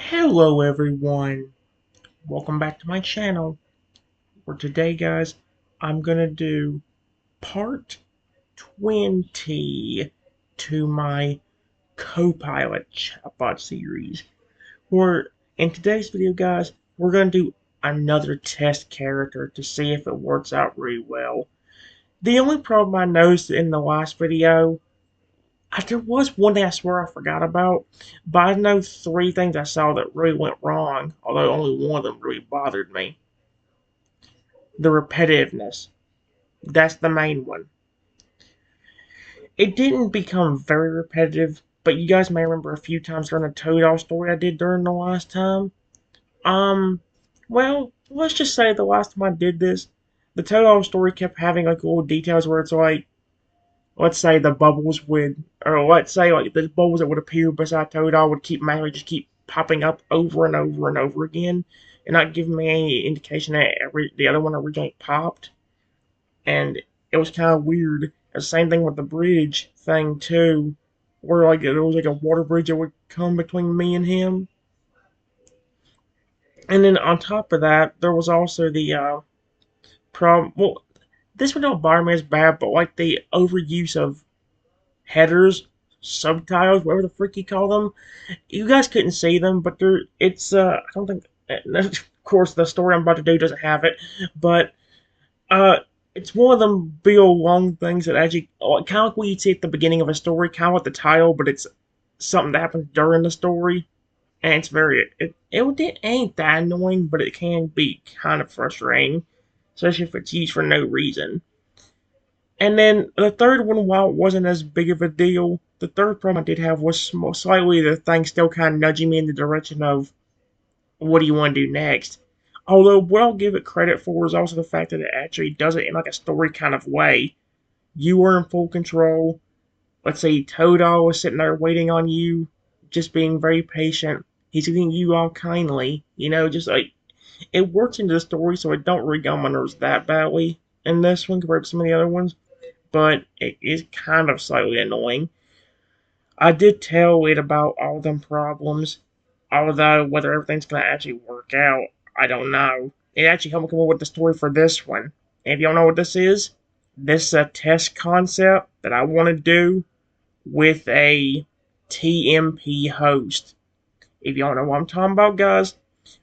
Hello everyone, welcome back to my channel. For today guys, I'm gonna do part 20 to my CoPilot chatbot series. Where in today's video guys, we're gonna do another test character to see if it works out really well. The only problem I noticed in the last video, there was one thing I swear I forgot about, but I know three things I saw that really went wrong, although only one of them really bothered me. The repetitiveness. That's the main one. It didn't become very repetitive, but you guys may remember a few times during the Toad story I did during the last time. Um, well, let's just say the last time I did this, the Toad story kept having like little details where it's like, let's say the bubbles would, or let's say like the bubbles that would appear beside Toadal would keep magically just keep popping up over and over and over again, and not giving me any indication that the other one originally popped. And it was kind of weird. The same thing with the bridge thing too, where like there was like a water bridge that would come between me and him. And then on top of that, there was also the problem. Well, this one don't bother me as bad, but like the overuse of headers, subtitles, whatever the frick you call them. You guys couldn't see them, but it's I don't think. Of course, the story I'm about to do doesn't have it, but uh, it's one of them big old long things that actually kind of like what you'd see at the beginning of a story, kind of like the title, but it's something that happens during the story, and it's it ain't that annoying, but it can be kind of frustrating, especially if it's used for no reason. And then the third one, while it wasn't as big of a deal, the third problem I did have was slightly the thing still kind of nudging me in the direction of what do you want to do next. Although what I'll give it credit for is also the fact that it actually does it in like a story kind of way. You are in full control. Let's say Toadal is sitting there waiting on you, just being very patient. He's treating you all kindly, just like it works into the story, so it don't really get on my nerves that badly in this one compared to some of the other ones, but it is kind of slightly annoying. I did tell it about all them problems, although whether everything's going to actually work out, I don't know. It actually helped me come up with the story for this one. And if you don't know what this is a test concept that I want to do with a TMP host. If you don't know what I'm talking about, guys,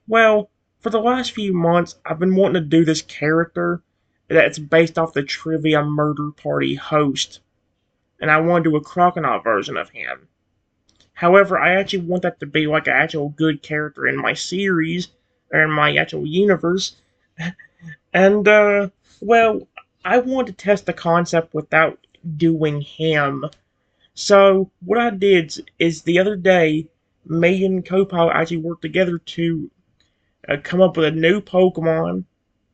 well, for the last few months, I've been wanting to do this character that's based off the Trivia Murder Party host, and I want to do a crocodile version of him. However, I actually want that to be like an actual good character in my series, or in my actual universe, and, well, I want to test the concept without doing him. So, what I did is the other day, me and CoPilot actually worked together to come up with a new Pokemon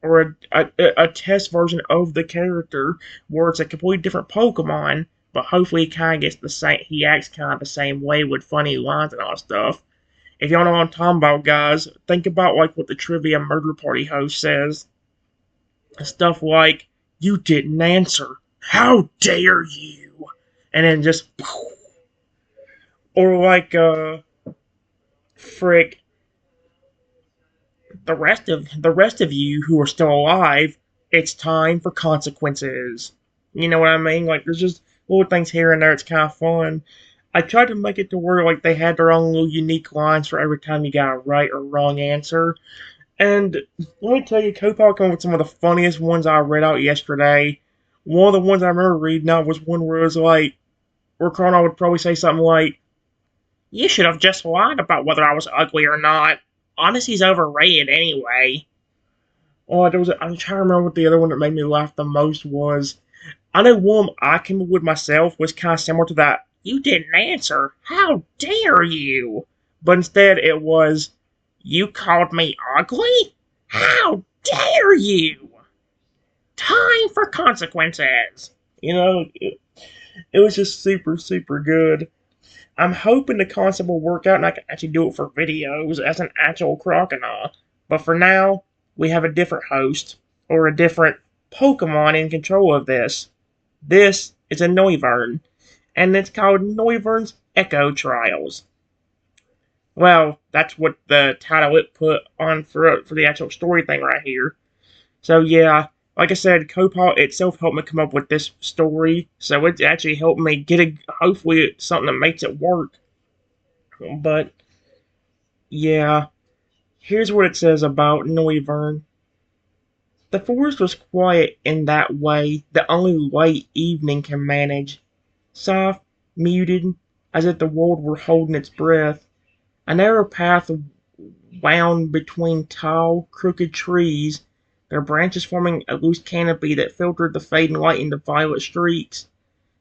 or a test version of the character where it's a completely different Pokemon, but hopefully he kind of gets the same. He acts kind of the same way with funny lines and all that stuff. If y'all know what I'm talking about, guys, think about like what the Trivia Murder Party host says. Stuff like, "You didn't answer. How dare you?" And then just, or like, frick, the rest of you who are still alive, it's time for consequences. You know what I mean? Like there's just little things here and there. It's kind of fun. I tried to make it to where like they had their own little unique lines for every time you got a right or wrong answer. And let me tell you, Copilot came up with some of the funniest ones I read out yesterday. One of the ones I remember reading out was one where it was like, where Chrono would probably say something like, "You should have just lied about whether I was ugly or not. Honesty's overrated anyway." Oh, I'm trying to remember what the other one that made me laugh the most was. I know one I came up with myself was kind of similar to that. "You didn't answer. How dare you?" But instead it was, "You called me ugly? How dare you? Time for consequences." It was just super, super good. I'm hoping the concept will work out and I can actually do it for videos as an actual crocodile. But for now, we have a different host, or a different Pokemon in control of this. This is a Noivern, and it's called Noivern's Echo Trials. Well, That's what the title it put on for the actual story thing right here. So yeah, like I said, CoPilot itself helped me come up with this story. So it actually helped me get hopefully something that makes it work. But yeah, here's what it says about Noivern. The forest was quiet in that way that only late evening can manage. Soft, muted, as if the world were holding its breath. A narrow path wound between tall, crooked trees, their branches forming a loose canopy that filtered the fading light into violet streaks.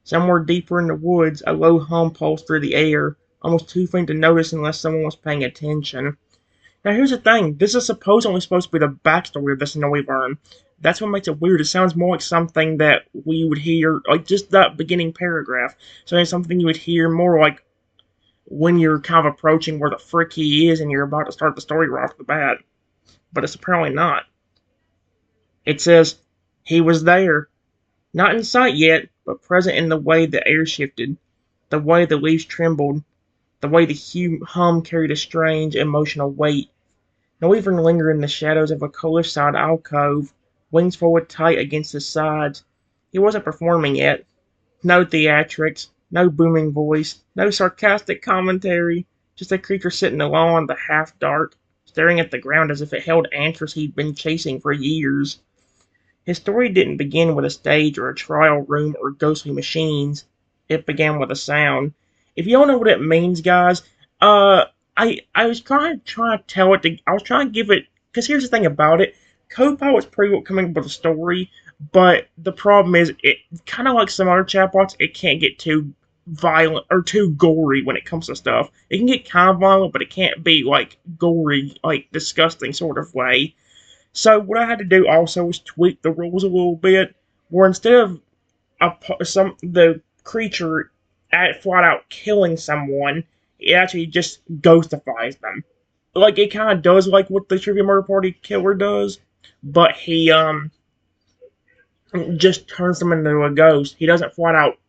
Somewhere deeper in the woods, a low hum pulsed through the air, almost too faint to notice unless someone was paying attention. Now here's the thing, this is supposed to be the backstory of this Noivern. That's what makes it weird. It sounds more like something that we would hear, like just that beginning paragraph. So it's something you would hear more like when you're kind of approaching where the frick he is and you're about to start the story right off the bat. But it's apparently not. It says, he was there. Not in sight yet, but present in the way the air shifted, the way the leaves trembled, the way the hum carried a strange, emotional weight. Noivern lingered in the shadows of a cliffside alcove, wings folded tight against his sides. He wasn't performing yet. No theatrics, no booming voice, no sarcastic commentary, just a creature sitting alone in the half dark, staring at the ground as if it held answers he'd been chasing for years. His story didn't begin with a stage or a trial room or ghostly machines. It began with a sound. If you don't know what it means, guys, uh, I was trying to tell it. I was trying to give it because here's the thing about it. Copilot's pretty good coming up with a story, but the problem is it kind of like some other chatbots. It can't get too violent or too gory when it comes to stuff. It can get kind of violent, but it can't be like gory, like disgusting sort of way. So what I had to do also was tweak the rules a little bit, where instead of the creature at flat out killing someone, it actually just ghostifies them. Like it kind of does like what the Trivia Murder Party killer does, but he just turns them into a ghost. He doesn't flat out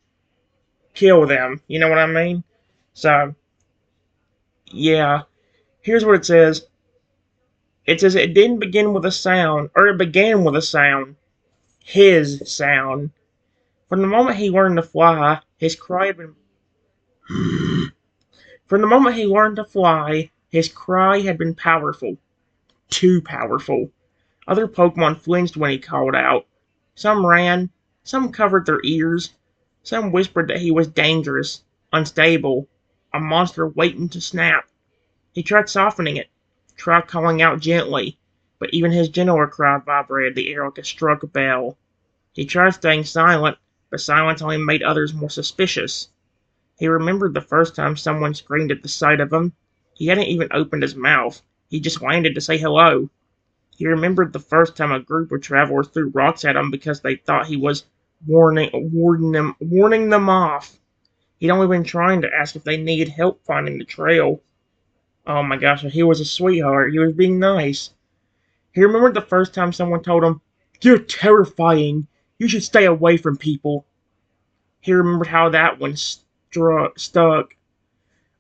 kill them. You know what I mean? So yeah, here's what it says. It says it didn't begin with a sound, or it began with a sound. His sound. From the moment he learned to fly, his cry had been From the moment he learned to fly, his cry had been powerful. Too powerful. Other Pokemon flinched when he called out. Some ran, some covered their ears, some whispered that he was dangerous, unstable, a monster waiting to snap. He tried softening it, tried calling out gently, but even his gentler cry vibrated the air like a struck bell. He tried staying silent, but silence only made others more suspicious. He remembered the first time someone screamed at the sight of him. He hadn't even opened his mouth. He just landed to say hello. He remembered the first time a group of travelers threw rocks at him because they thought he was warning them off. He'd only been trying to ask if they needed help finding the trail. Oh my gosh, he was a sweetheart. He was being nice. He remembered the first time someone told him, "You're terrifying. You should stay away from people." He remembered how that one stuck.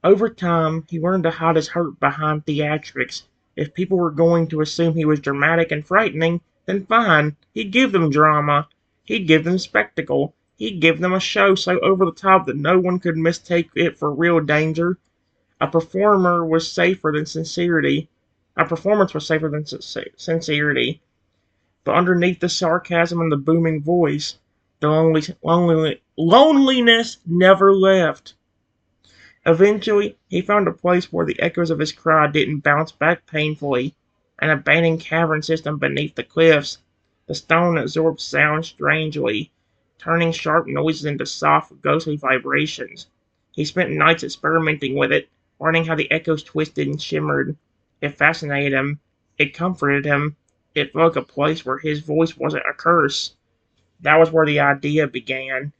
Over time, he learned to hide his hurt behind theatrics. If people were going to assume he was dramatic and frightening, then fine, he'd give them drama. He'd give them spectacle. He'd give them a show so over the top that no one could mistake it for real danger. A performer was safer than sincerity. A performance was safer than sincerity. But underneath the sarcasm and the booming voice, the loneliness never left. Eventually, he found a place where the echoes of his cry didn't bounce back painfully, an abandoned cavern system beneath the cliffs. The stone absorbed sound strangely, turning sharp noises into soft, ghostly vibrations. He spent nights experimenting with it, learning how the echoes twisted and shimmered. It fascinated him. It comforted him. It felt like a place where his voice wasn't a curse. That was where the idea began.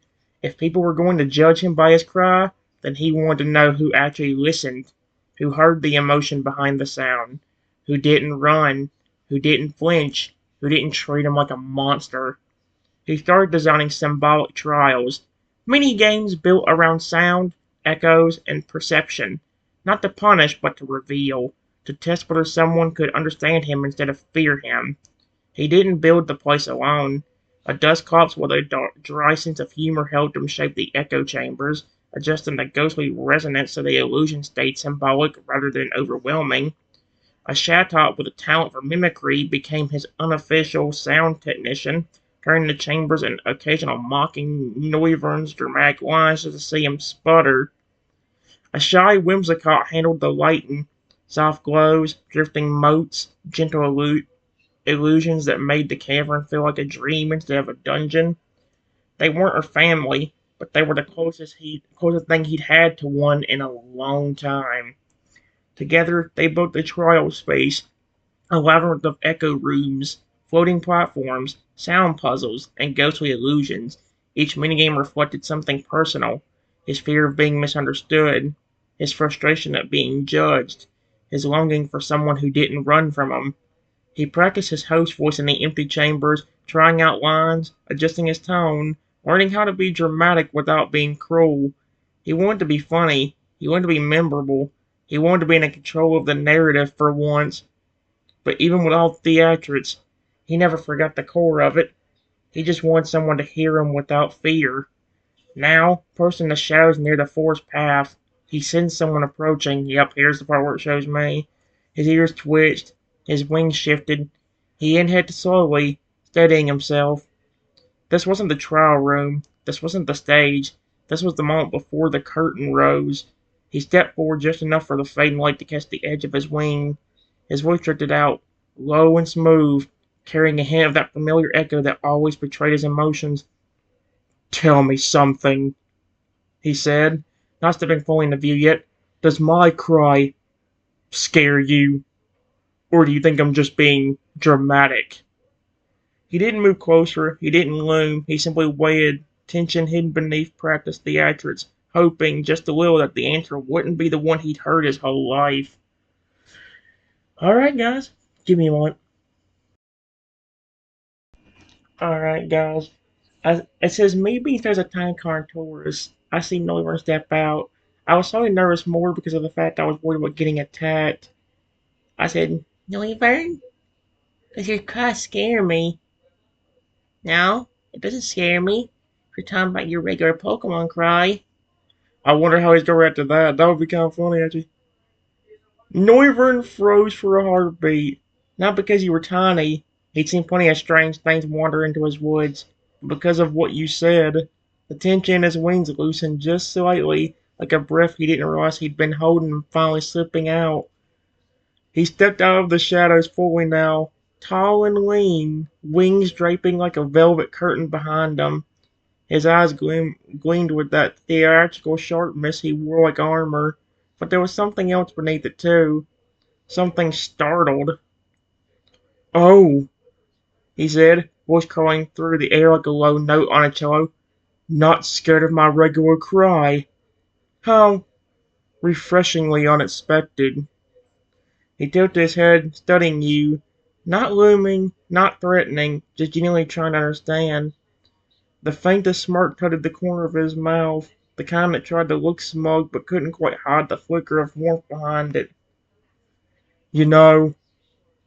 If people were going to judge him by his cry, then he wanted to know who actually listened, who heard the emotion behind the sound, who didn't run, who didn't flinch, who didn't treat him like a monster. He started designing symbolic trials, mini games built around sound, echoes, and perception, not to punish but to reveal. to test whether someone could understand him instead of fear him. He didn't build the place alone. A dust corpse with a dry sense of humor helped him shape the echo chambers, adjusting the ghostly resonance so the illusion stayed symbolic rather than overwhelming. A Shatop with a talent for mimicry became his unofficial sound technician, turning the chambers into occasional mocking Noivern's dramatic lines just to see him sputter. A shy Whimsicott handled the lighting, soft glows, drifting motes, gentle illusions that made the cavern feel like a dream instead of a dungeon. They weren't her family, but they were the closest thing he'd had to one in a long time. Together, they built the trial space, a labyrinth of echo rooms, floating platforms, sound puzzles, and ghostly illusions. Each minigame reflected something personal: his fear of being misunderstood, his frustration at being judged, his longing for someone who didn't run from him. He practiced his host voice in the empty chambers, trying out lines, adjusting his tone, learning how to be dramatic without being cruel. He wanted to be funny. He wanted to be memorable. He wanted to be in control of the narrative for once. But even with all theatrics, he never forgot the core of it. He just wanted someone to hear him without fear. Now, posted in the shadows near the forest path, he sensed someone approaching. Yep, here's the part where it shows me. His ears twitched, his wings shifted. He inhaled slowly, steadying himself. This wasn't the trial room. This wasn't the stage. This was the moment before the curtain rose. He stepped forward just enough for the fading light to catch the edge of his wing. His voice drifted out, low and smooth, carrying a hint of that familiar echo that always betrayed his emotions. "Tell me something," he said, not stepping fully into view yet. "Does my cry scare you? Or do you think I'm just being dramatic?" He didn't move closer, he didn't loom, he simply waited, tension hidden beneath practiced theatrics, hoping just a little that the answer wouldn't be the one he'd heard his whole life. Alright, guys, give me a moment. Alright, guys. It says, maybe there's a tiny Taurus. I see Noivern step out. I was slightly nervous more because of the fact I was worried about getting attacked. I said, Noivern? Does your cry scare me? No, it doesn't scare me. If you're talking about your regular Pokemon cry. I wonder how he's going to react to that. That would be kind of funny, actually. Noivern froze for a heartbeat. Not because you were tiny. He'd seen plenty of strange things wander into his woods. But because of what you said. The tension in his wings loosened just slightly, like a breath he didn't realize he'd been holding finally slipping out. He stepped out of the shadows fully now, tall and lean, wings draping like a velvet curtain behind him. His eyes gleamed with that theatrical sharpness he wore like armor, but there was something else beneath it too. Something startled. "Oh," he said, voice crawling through the air like a low note on a cello. "Not scared of my regular cry. How refreshingly unexpected." He tilted his head, studying you. Not looming, not threatening, just genuinely trying to understand. The faintest smirk touched the corner of his mouth, the kind that tried to look smug but couldn't quite hide the flicker of warmth behind it. "You know,"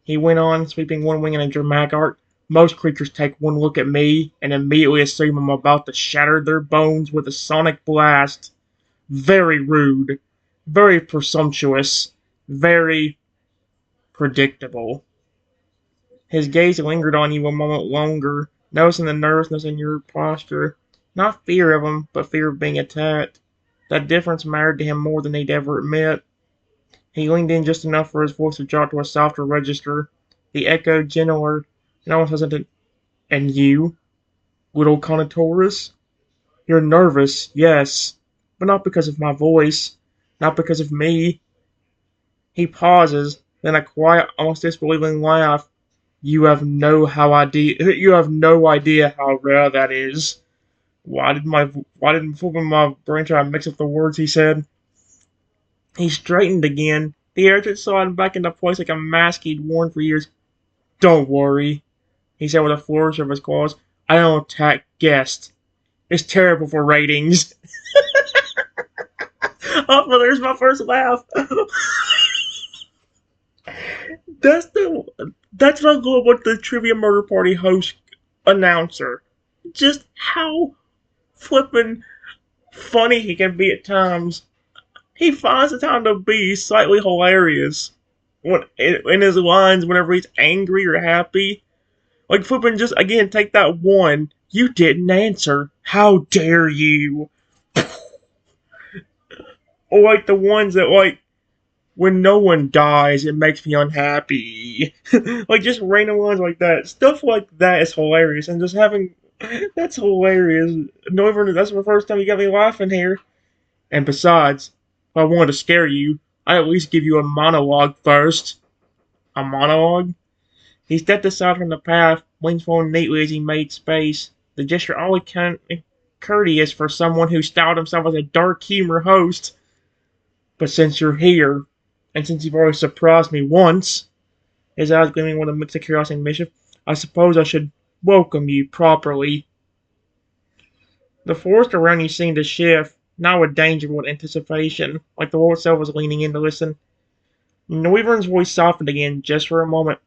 he went on, sweeping one wing in a dramatic arc, "most creatures take one look at me and immediately assume I'm about to shatter their bones with a sonic blast. Very rude, very presumptuous, very predictable." His gaze lingered on you a moment longer, noticing the nervousness in your posture. Not fear of him, but fear of being attacked. That difference mattered to him more than he'd ever admit. He leaned in just enough for his voice to drop to a softer register, the echo gentler and almost hesitant. "And you, little Conatourus? You're nervous, yes, but not because of my voice, not because of me." He pauses, then a quiet, almost disbelieving laugh. You have no idea how rare that is." Why didn't flipping my brain try to mix up the words he said? He straightened again, the air just sliding back into place like a mask he'd worn for years. "Don't worry," he said with a flourish of his claws. "I don't attack guests. It's terrible for ratings." Oh, well, there's my first laugh. That's the that's what I love about the Trivia Murder Party host announcer. Just how flippin' funny he can be at times. He finds the time to be slightly hilarious when in his lines whenever he's angry or happy. Like flippin' just again take that one. You didn't answer. How dare you? Or like the ones that like when no one dies, it makes me unhappy. Like just random ones like that. Stuff like that is hilarious, and just having that's hilarious. Noivern, that's the first time you got me laughing here. And besides, if I wanted to scare you, I'd at least give you a monologue first. A monologue? He stepped aside from the path, leaned forward neatly as he made space. The gesture oddly courteous for someone who styled himself as a dark humor host. But since you're here, and since you've already surprised me once, his eyes gleaming with a mix of curiosity and mischief, I suppose I should welcome you properly. The forest around you seemed to shift, not with danger but with anticipation, like the world itself was leaning in to listen. Noivern's voice softened again, just for a moment.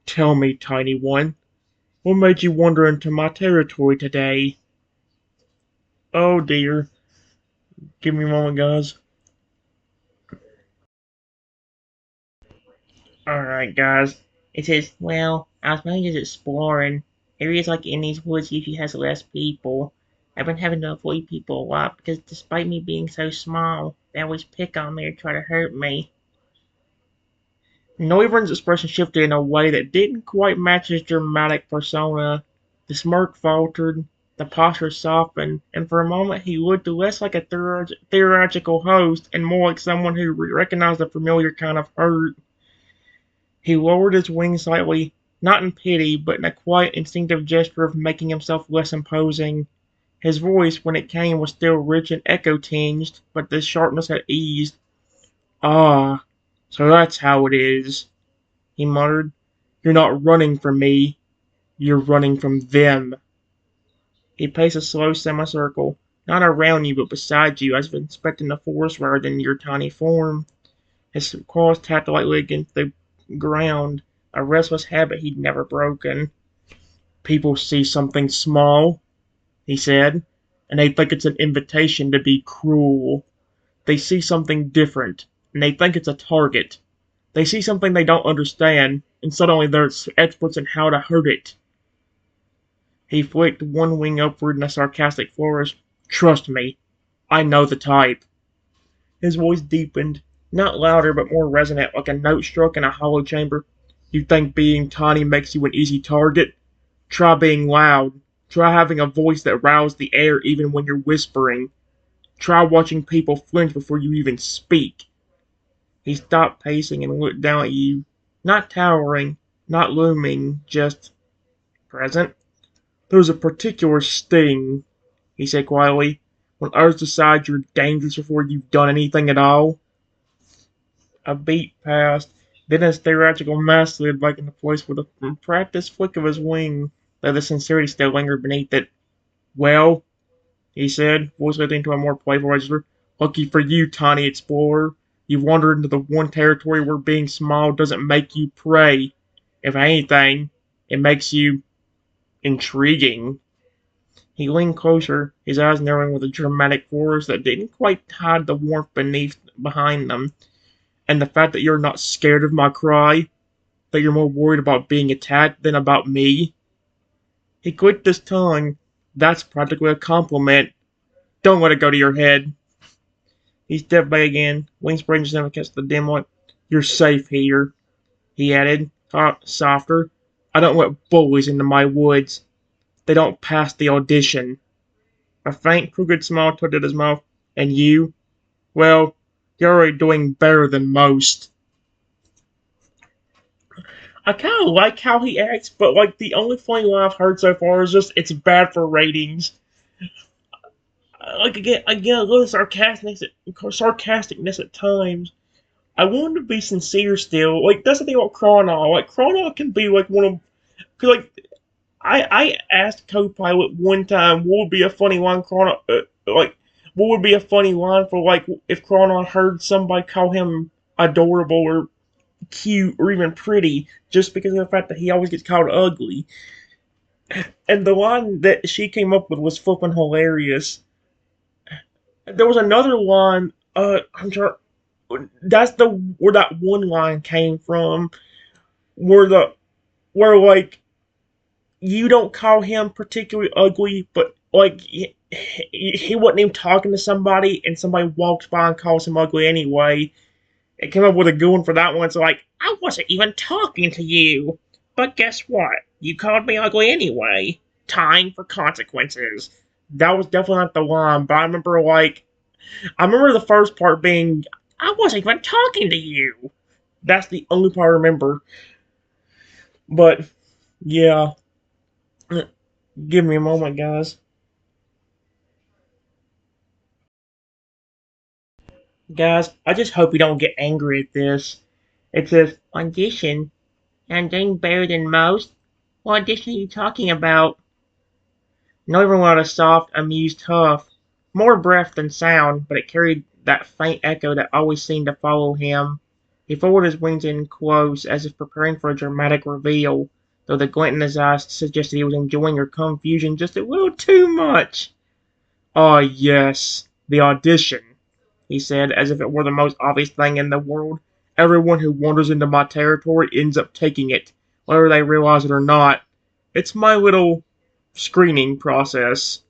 Tell me, tiny one, what made you wander into my territory today? Oh dear. Give me a moment, guys. Alright, guys. It says, well, I was mainly just exploring. Areas like in these woods usually has less people. I've been having to avoid people a lot because despite me being so small, they always pick on me or try to hurt me. Noivern's expression shifted in a way that didn't quite match his dramatic persona. The smirk faltered, the posture softened, and for a moment he looked less like a theatrical host and more like someone who recognized a familiar kind of hurt. He lowered his wings slightly, not in pity, but in a quiet, instinctive gesture of making himself less imposing. His voice, when it came, was still rich and echo-tinged, but the sharpness had eased. Ah, so that's how it is, he muttered. You're not running from me, you're running from them. He paced a slow semicircle, not around you, but beside you, as if inspecting the forest rather than your tiny form. His claws tapped lightly against the ground, a restless habit he'd never broken. People see something small, he said, and they think it's an invitation to be cruel. They see something different, and they think it's a target. They see something they don't understand, and suddenly they're experts in how to hurt it. He flicked one wing upward in a sarcastic flourish. Trust me, I know the type. His voice deepened, not louder but more resonant, like a note struck in a hollow chamber. You think being tiny makes you an easy target? Try being loud. Try having a voice that roused the air even when you're whispering. Try watching people flinch before you even speak. He stopped pacing and looked down at you. Not towering, not looming, just present. There's a particular sting, he said quietly, when others decide you're dangerous before you've done anything at all. A beat passed, then his theatrical mask slid back into place with a practiced flick of his wing, though the sincerity still lingered beneath it. Well, he said, voice lifting to a more playful register, lucky for you, tiny explorer. You've wandered into the one territory where being small doesn't make you prey. If anything, it makes you intriguing. He leaned closer, his eyes narrowing with a dramatic force that didn't quite hide the warmth behind them. And the fact that you're not scared of my cry, that you're more worried about being attacked than about me. He clicked his tongue. That's practically a compliment. Don't let it go to your head. He stepped back again, wings spreading himself against the dim light. You're safe here, he added, softer. I don't let bullies into my woods. They don't pass the audition. A faint, crooked smile twisted his mouth. And you? Well, you're already doing better than most. I kind of like how he acts, but like the only funny line I've heard so far is just it's bad for ratings. Like again, a little sarcasticness at times. I want him to be sincere still. Like that's the thing about Chrono. Like Chrono can be like one of, cause like I asked CoPilot one time what would be a funny line Chrono like what would be a funny line for like if Chrono heard somebody call him adorable or cute or even pretty just because of the fact that he always gets called ugly. And the line that she came up with was flipping hilarious. There was another line. I'm sure that's the where that one line came from. Where the where like you don't call him particularly ugly, but like he wasn't even talking to somebody, and somebody walks by and calls him ugly anyway. It came up with a good one for that one. So like, I wasn't even talking to you, but guess what? You called me ugly anyway. Time for consequences. That was definitely not the line, but I remember the first part being, I wasn't even talking to you. That's the only part I remember. But yeah, give me a moment, guys. Guys, I just hope you don't get angry at this. It says, audition? I'm doing better than most? What audition are you talking about? Noivern let a soft, amused huff. More breath than sound, but it carried that faint echo that always seemed to follow him. He folded his wings in close, as if preparing for a dramatic reveal, though the glint in his eyes suggested he was enjoying her confusion just a little too much. Ah, yes, the audition, he said, as if it were the most obvious thing in the world. Everyone who wanders into my territory ends up taking it, whether they realize it or not. It's my little screening process.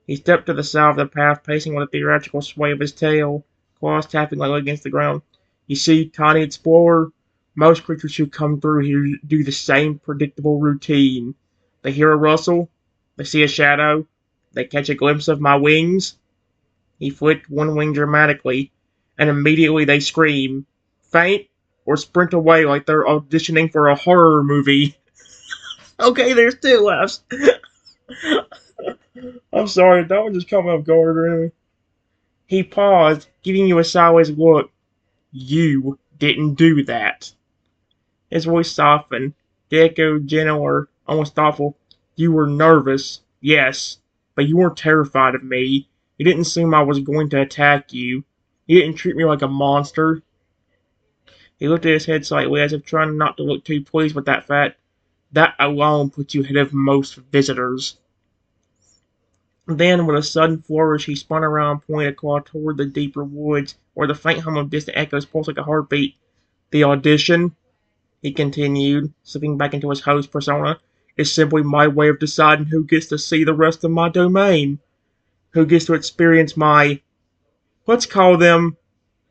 He stepped to the side of the path, pacing with a theatrical sway of his tail, claws tapping lightly against the ground. You see, tiny explorer, most creatures who come through here do the same predictable routine. They hear a rustle, they see a shadow, they catch a glimpse of my wings. He flicked one wing dramatically, and immediately they scream, faint, or sprint away like they're auditioning for a horror movie. Okay, there's two laughs. I'm sorry, that one just caught me off guard, really. He paused, giving you a sideways look. You didn't do that. His voice softened, the echo gentler, almost thoughtful. You were nervous, yes, but you weren't terrified of me. You didn't assume I was going to attack you. You didn't treat me like a monster. He lifted his head slightly as if trying not to look too pleased with that fact. That alone puts you ahead of most visitors. Then, with a sudden flourish, he spun around and pointed a claw toward the deeper woods, where the faint hum of distant echoes pulsed like a heartbeat. The audition, he continued, slipping back into his host persona, is simply my way of deciding who gets to see the rest of my domain, who gets to experience my, let's call them,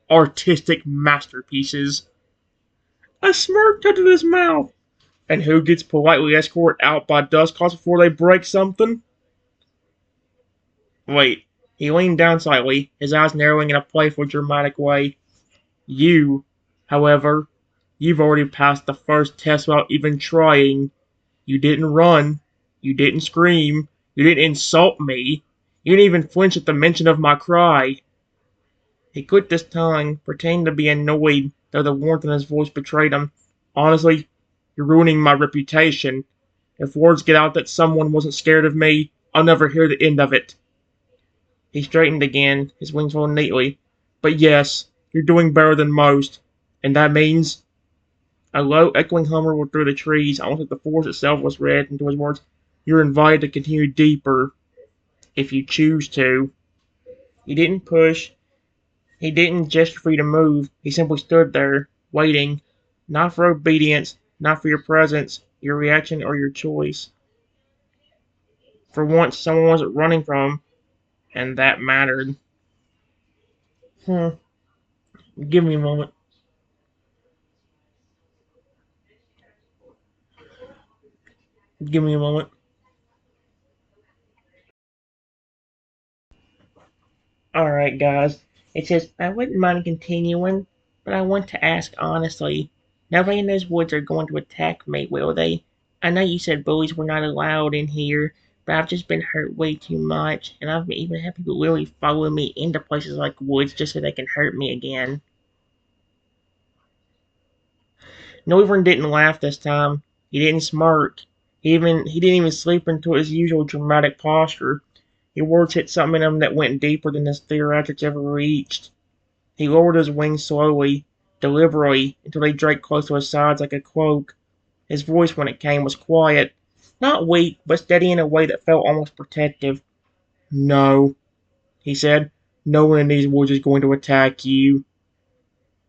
artistic masterpieces. A smirk touched his mouth. And who gets politely escorted out by dust clouds before they break something? Wait. He leaned down slightly, his eyes narrowing in a playful, dramatic way. You, however, you've already passed the first test without even trying. You didn't run. You didn't scream. You didn't insult me. You didn't even flinch at the mention of my cry. He clicked his tongue, pretending to be annoyed, though the warmth in his voice betrayed him. Honestly, you're ruining my reputation. If words get out that someone wasn't scared of me, I'll never hear the end of it. He straightened again, his wings rolled neatly. But yes, you're doing better than most. And that means... A low, echoing hum rumbled through the trees, almost as the forest itself was read into his words. You're invited to continue deeper, if you choose to. He didn't push. He didn't gesture for you to move. He simply stood there, waiting. Not for obedience, not for your presence, your reaction, or your choice. For once, someone wasn't running from him, and that mattered. Hmm. Give me a moment. Give me a moment. Alright, guys. It says, I wouldn't mind continuing, but I want to ask honestly. Nobody in those woods are going to attack me, will they? I know you said bullies were not allowed in here, but I've just been hurt way too much, and I've even had people literally follow me into places like woods just so they can hurt me again. Noivern didn't laugh this time. He didn't smirk. He didn't even slip into his usual dramatic posture. His words hit something in him that went deeper than his theatrics ever reached. He lowered his wings slowly, deliberately, until they draped close to his sides like a cloak. His voice, when it came, was quiet. Not weak, but steady in a way that felt almost protective. "No," he said. "No one in these woods is going to attack you."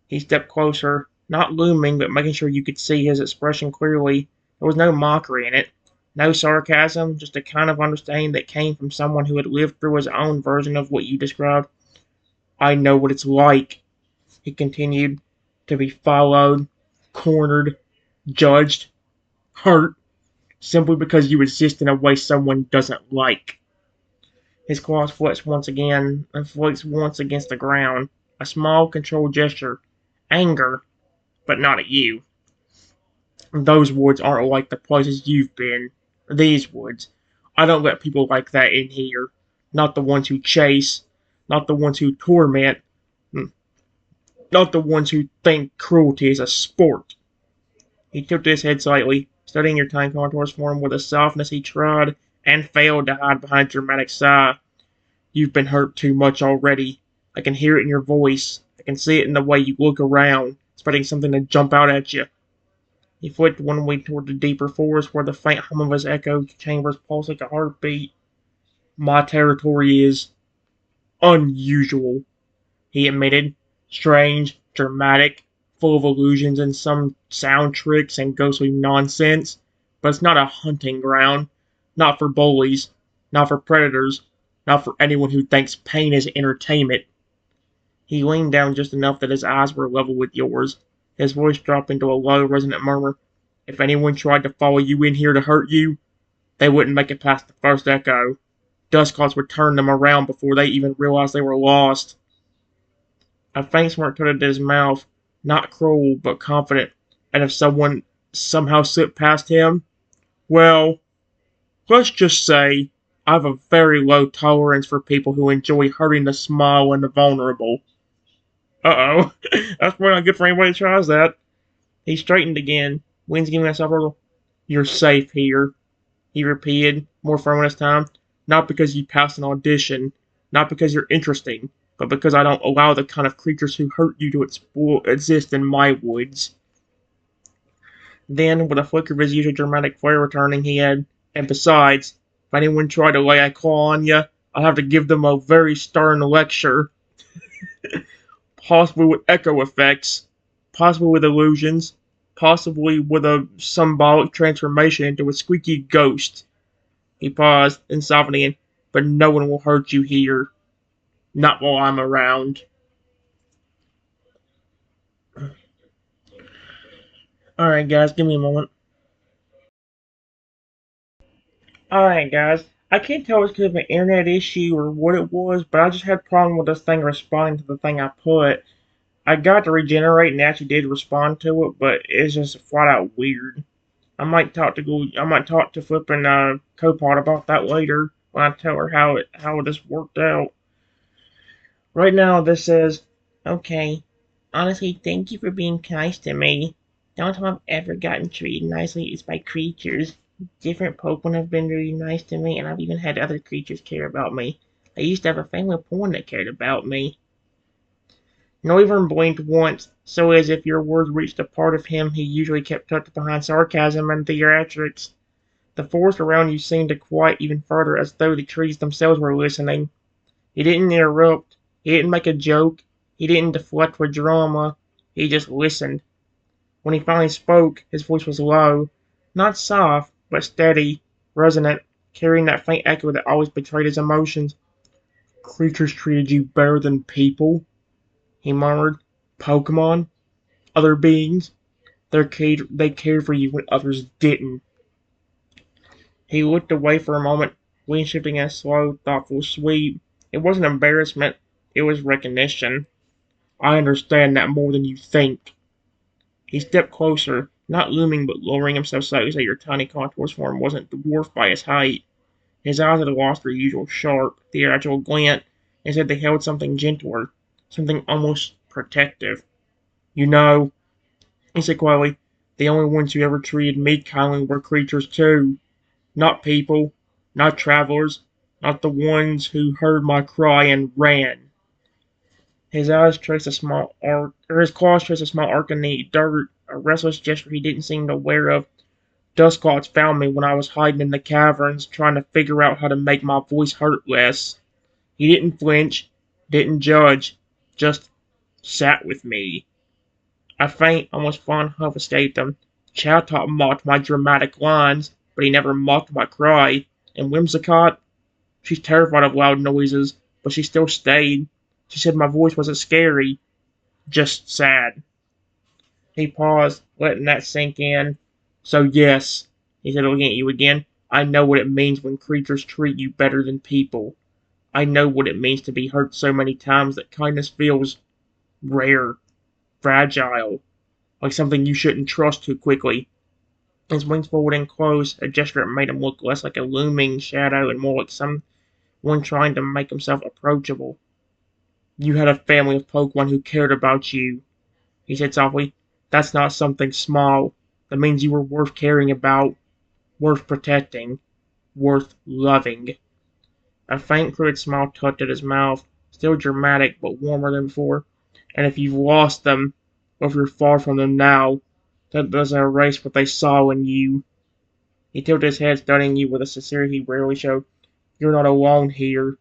He stepped closer, not looming, but making sure you could see his expression clearly. There was no mockery in it, no sarcasm, just a kind of understanding that came from someone who had lived through his own version of what you described. "I know what it's like," he continued, "to be followed, cornered, judged, hurt, simply because you exist in a way someone doesn't like." His claws flexed once again, and flexed once against the ground. A small, controlled gesture. Anger, but not at you. "Those woods aren't like the places you've been. These woods. I don't let people like that in here. Not the ones who chase. Not the ones who torment. Not the ones who think cruelty is a sport." He tilted his head slightly, studying your tiny contours for him with a softness he tried and failed to hide behind a dramatic sigh. "You've been hurt too much already. I can hear it in your voice. I can see it in the way you look around, expecting something to jump out at you." He flicked one way toward the deeper forest where the faint hum of his echo chambers pulsed like a heartbeat. "My territory is unusual," he admitted. "Strange, dramatic, full of illusions and some sound tricks and ghostly nonsense. But it's not a hunting ground. Not for bullies. Not for predators. Not for anyone who thinks pain is entertainment." He leaned down just enough that his eyes were level with yours. His voice dropped into a low, resonant murmur. "If anyone tried to follow you in here to hurt you, they wouldn't make it past the first echo. Dustclots would turn them around before they even realized they were lost." A faint smirk twisted his mouth, not cruel, but confident. "And if someone somehow slipped past him, well, let's just say I have a very low tolerance for people who enjoy hurting the small and the vulnerable." Uh-oh. That's probably not good for anybody who tries that. He straightened again, wings giving us a hurdle. "You're safe here," he repeated, more firm this time. "Not because you passed an audition, not because you're interesting, but because I don't allow the kind of creatures who hurt you to exist in my woods." Then, with a flicker of his usual dramatic flair returning, he added, "And besides, if anyone tried to lay a claw on you, I'll have to give them a very stern lecture. Possibly with echo effects, possibly with illusions, possibly with a symbolic transformation into a squeaky ghost." He paused, then softened again. "But no one will hurt you here. Not while I'm around." Alright, guys, give me a moment. Alright, guys. I can't tell if it's because of an internet issue or what it was, but I just had a problem with this thing responding to the thing I put. I got to regenerate and it actually did respond to it, but it's just flat out weird. I might talk to flipping CoPilot about that later when I tell her how it just worked out. Right now, this says, "Okay, honestly, thank you for being nice to me. The only time I've ever gotten treated nicely is by creatures. Different Pokemon have been really nice to me, and I've even had other creatures care about me. I used to have a family of porn that cared about me." Noivern blinked once, so as if your words reached a part of him he usually kept tucked behind sarcasm and theatrics. The forest around you seemed to quiet even further, as though the trees themselves were listening. He didn't interrupt. He didn't make a joke. He didn't deflect with drama. He just listened. When he finally spoke, his voice was low. Not soft, but steady, resonant, carrying that faint echo that always betrayed his emotions. "Creatures treated you better than people," he murmured. "Pokemon, other beings, they cared for you when others didn't." He looked away for a moment, wings shifting in a slow, thoughtful sweep. It wasn't embarrassment, it was recognition. "I understand that more than you think." He stepped closer, not looming but lowering himself slightly so your tiny contours form wasn't dwarfed by his height. His eyes had lost their usual sharp, theatrical glint. Instead, they held something gentler, something almost protective. "You know," he said quietly, "the only ones who ever treated me kindly were creatures too. Not people, not travelers, not the ones who heard my cry and ran." His eyes traced a small arc, or his claws traced a small arc in the dirt, a restless gesture he didn't seem aware of. Dusclops found me when I was hiding in the caverns, trying to figure out how to make my voice hurt less. He didn't flinch, didn't judge, just sat with me. A faint, almost fond huff escaped him. Chatbot mocked my dramatic lines, but he never mocked my cry. And Whimsicott, she's terrified of loud noises, but she still stayed. She said my voice wasn't scary, just sad. He paused, letting that sink in. So yes, he said, looking at you again, I know what it means when creatures treat you better than people. I know what it means to be hurt so many times that kindness feels rare, fragile, like something you shouldn't trust too quickly. His wings folded in close, a gesture that made him look less like a looming shadow and more like someone trying to make himself approachable. You had a family of Pokemon who cared about you, he said softly. That's not something small. That means you were worth caring about, worth protecting, worth loving. A faint crooked smile tugged at his mouth, still dramatic but warmer than before. And if you've lost them, or if you're far from them now, that doesn't erase what they saw in you. He tilted his head, studying you with a sincerity he rarely showed. You're not alone here.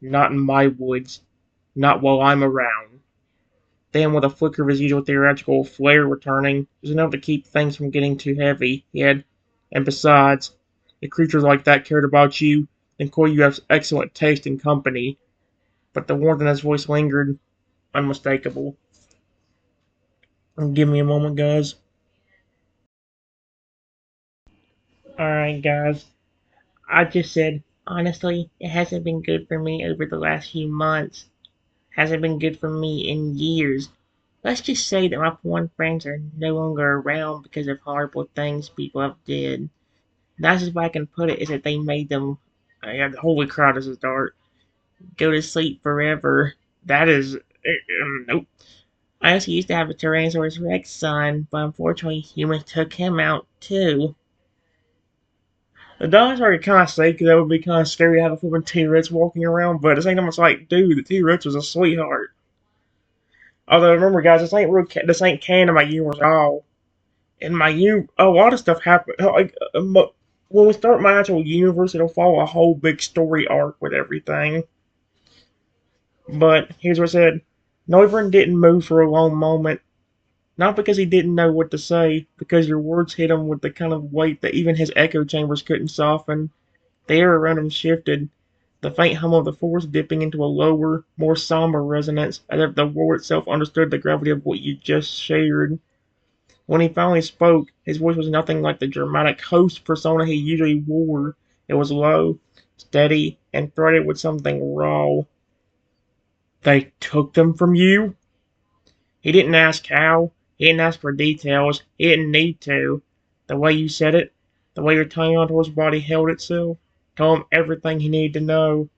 Not in my woods. Not while I'm around. Then, with a flicker of his usual theatrical flair returning, just enough to keep things from getting too heavy, he had, and besides, if creatures like that cared about you, then Koi, you have excellent taste in company. But the warmth in his voice lingered, unmistakable. Give me a moment, guys. Alright, guys. I just said, honestly, it hasn't been good for me over the last few months. Hasn't been good for me in years. Let's just say that my porn friends are no longer around because of horrible things people have did. The nicest way I can put it is that they made them. Holy crap, this is dark. Go to sleep forever. That is. Nope. I also used to have a Tyrannosaurus Rex son, but unfortunately humans took him out too. The dinosaur are kind of safe because that would be kind of scary to have a flipping T-Rex walking around, but at the same time it's like, dude, the T-Rex was a sweetheart. Although remember, guys, this ain't canon in my universe at all. In my a lot of stuff happened. When we start my actual universe, it'll follow a whole big story arc with everything. But here's what I said: Noivern didn't move for a long moment, not because he didn't know what to say, because your words hit him with the kind of weight that even his echo chambers couldn't soften. The air around him shifted, the faint hum of the forest dipping into a lower, more somber resonance, as if the world itself understood the gravity of what you just shared. When he finally spoke, his voice was nothing like the dramatic host persona he usually wore. It was low, steady, and threaded with something raw. They took them from you? He didn't ask how. He didn't ask for details. He didn't need to. The way you said it, the way your tongue onto his body held itself, told him everything he needed to know.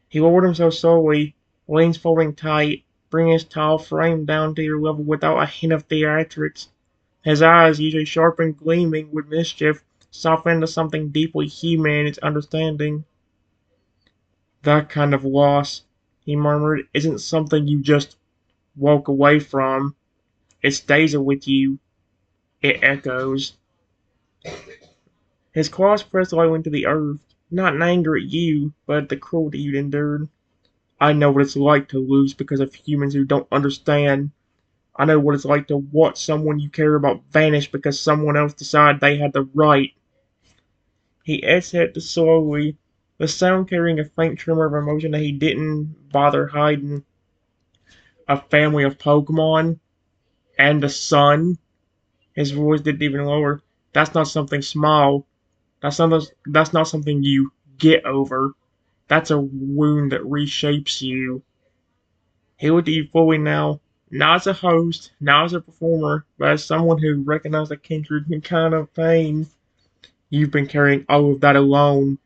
He lowered himself slowly, wings folding tight, bringing his tall frame down to your level without a hint of theatrics. His eyes, usually sharp and gleaming with mischief, softened to something deeply human in its understanding. That kind of loss, he murmured, isn't something you just walk away from. It stays with you. It echoes. His claws pressed low into the earth, not in anger at you, but at the cruelty you'd endured. I know what it's like to lose because of humans who don't understand. I know what it's like to watch someone you care about vanish because someone else decided they had the right. He exhaled slowly, the sound carrying a faint tremor of emotion that he didn't bother hiding. A family of Pokemon and a son. His voice didn't even lower. That's not something small. That's not something you get over. That's a wound that reshapes you. He looked at you fully now, not as a host, not as a performer, but as someone who recognized a kindred kind of pain. You've been carrying all of that alone,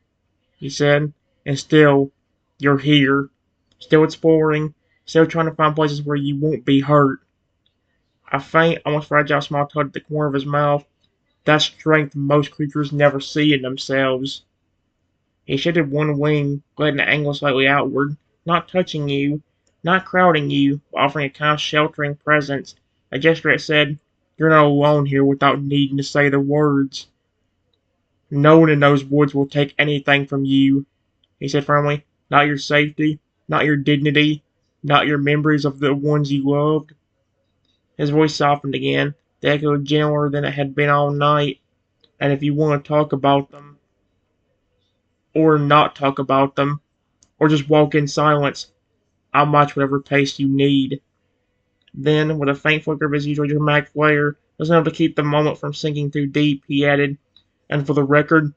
he said, and still, you're here, still exploring, still trying to find places where you won't be hurt. A faint, almost fragile smile tugged at the corner of his mouth. That strength most creatures never see in themselves. He shifted one wing, letting it angle slightly outward, not touching you, not crowding you, but offering a kind of sheltering presence. A gesture that said, "You're not alone here," without needing to say the words. "No one in those woods will take anything from you," he said firmly. "Not your safety, not your dignity, not your memories of the ones you loved." His voice softened again, the echo gentler than it had been all night. "And if you want to talk about them, or not talk about them, or just walk in silence, I'll match whatever pace you need." Then, with a faint flicker of his usual dramatic flair, just enough to keep the moment from sinking too deep, he added, "And for the record,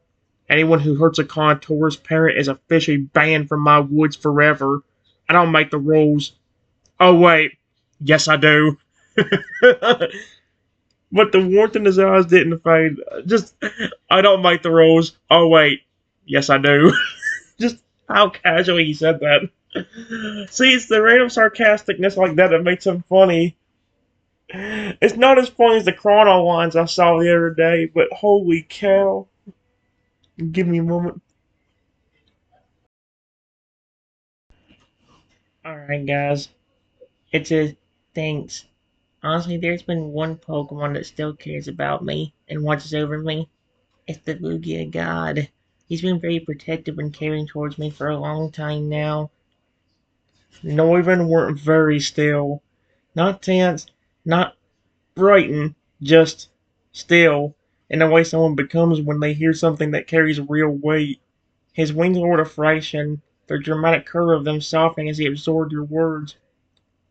anyone who hurts a connoisseur's parent is officially banned from my woods forever. I don't make the rules." Oh, wait. Yes, I do. But the warmth in his eyes didn't fade. Just, I don't make the rules. Oh, wait. Yes, I do. Just how casually he said that. See, it's the random sarcasticness like that that makes him funny. It's not as funny as the chrono lines I saw the other day, but holy cow. Give me a moment. Alright, guys. It says, "Thanks. Honestly, there's been one Pokemon that still cares about me and watches over me. It's the Lugia God. He's been very protective and caring towards me for a long time now." Noivern weren't very still. Not tense, not frightened, just still, in the way someone becomes when they hear something that carries real weight. His wings lowered a fraction, the dramatic curve of them softening as he absorbed your words.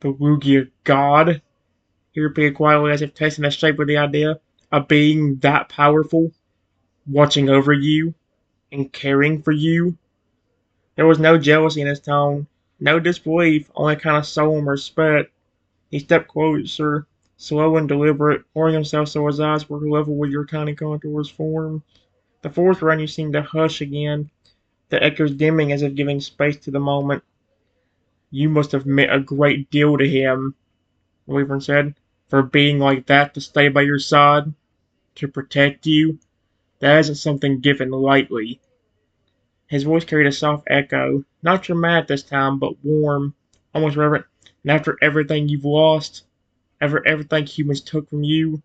"The Lugia God?" he repeated quietly as if tasting the shape of the idea. "A being that powerful, watching over you, and caring for you?" There was no jealousy in his tone, no disbelief, only a kind of solemn respect. He stepped closer, slow and deliberate, lowering himself so his eyes were level with your tiny contours form. The forest around you seemed to hush again, the echoes dimming as if giving space to the moment. "You must have meant a great deal to him," Noivern said, "for being like that to stay by your side, to protect you. That isn't something given lightly." His voice carried a soft echo, not dramatic this time, but warm, almost reverent. "And after everything you've lost, after everything humans took from you,